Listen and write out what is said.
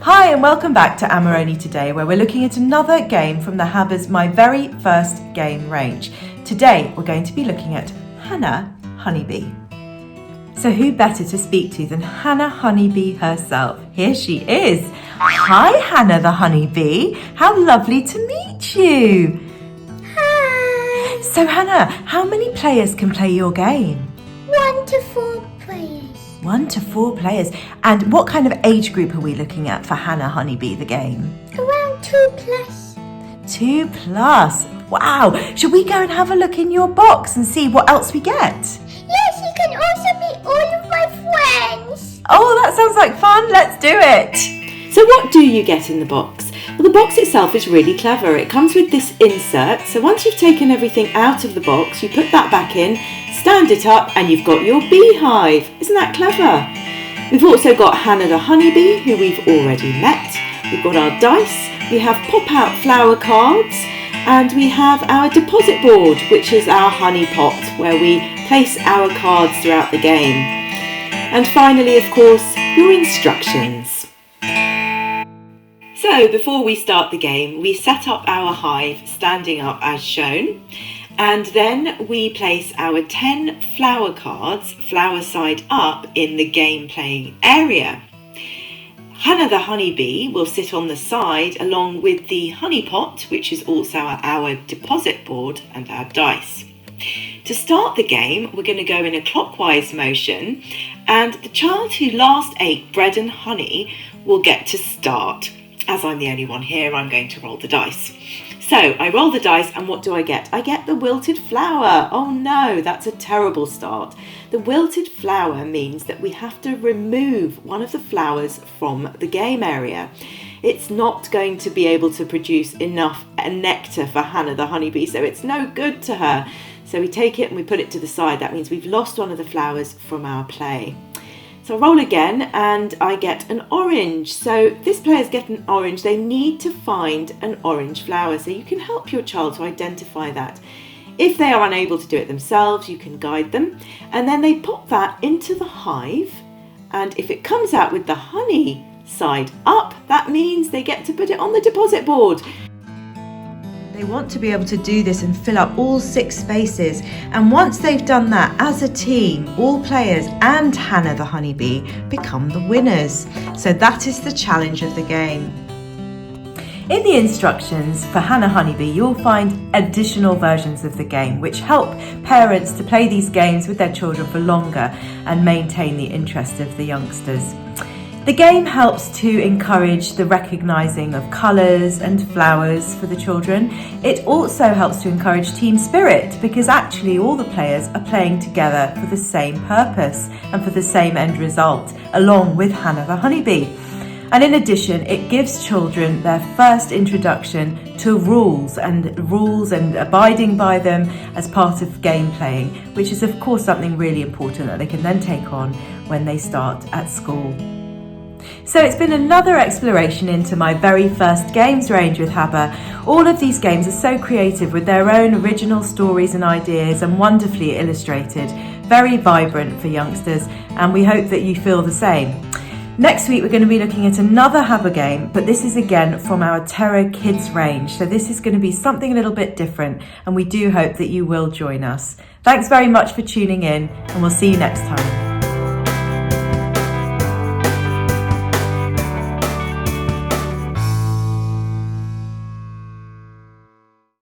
Hi and welcome back to Amaroni today, where we're looking at another game from the HABA My Very first game range. Today we're going to be looking at Hanna Honeybee. So who better to speak to than Hanna Honeybee herself? Here she is. Hi Hanna the Honeybee, how lovely to meet you. Hi. So Hanna, how many players can play your game? 1 to 4 players. 1 to 4 players. And what kind of age group are we looking at for Hanna Honeybee, the game? Around 2 plus. 2 plus. Wow. Should we go and have a look in your box and see what else we get? Yes, you can also meet all of my friends. Oh, that sounds like fun. Let's do it. So what do you get in the box? Well, the box itself is really clever. It comes with this insert. So once you've taken everything out of the box, you put that back in, stand it up, and you've got your beehive. Isn't that clever? We've also got Hanna the Honeybee, who we've already met. We've got our dice. We have pop-out flower cards. And we have our deposit board, which is our honey pot, where we place our cards throughout the game. And finally, of course, your instructions. So before we start the game, we set up our hive standing up as shown, and then we place our 10 flower cards flower side up in the game playing area. Hanna the Honeybee will sit on the side along with the honey pot, which is also our deposit board and our dice. To start the game, we're going to go in a clockwise motion, and the child who last ate bread and honey will get to start. As I'm the only one here, I'm going to roll the dice. So I roll the dice, and what do I get? I get the wilted flower. Oh no, that's a terrible start. The wilted flower means that we have to remove one of the flowers from the game area. It's not going to be able to produce enough nectar for Hanna the Honeybee, so it's no good to her. So we take it and we put it to the side. That means we've lost one of the flowers from our play. So I roll again and I get an orange. So this player's get an orange. They need to find an orange flower. So you can help your child to identify that. If they are unable to do it themselves, you can guide them. And then they pop that into the hive. And if it comes out with the honey side up, that means they get to put it on the deposit board. They want to be able to do this and fill up all 6 spaces, and once they've done that, as a team, all players and Hanna the Honeybee become the winners. So that is the challenge of the game. In the instructions for Hanna Honeybee, you'll find additional versions of the game which help parents to play these games with their children for longer and maintain the interest of the youngsters. The game helps to encourage the recognising of colours and flowers for the children. It also helps to encourage team spirit, because actually all the players are playing together for the same purpose and for the same end result, along with Hanna the Honeybee. And in addition, it gives children their first introduction to rules and abiding by them as part of game playing, which is of course something really important that they can then take on when they start at school. So it's been another exploration into my very first games range with HABA. All of these games are so creative with their own original stories and ideas, and wonderfully illustrated, very vibrant for youngsters, and we hope that you feel the same. Next week we're going to be looking at another HABA game, but this is again from our Terra Kids range, so this is going to be something a little bit different, and we do hope that you will join us. Thanks very much for tuning in, and we'll see you next time.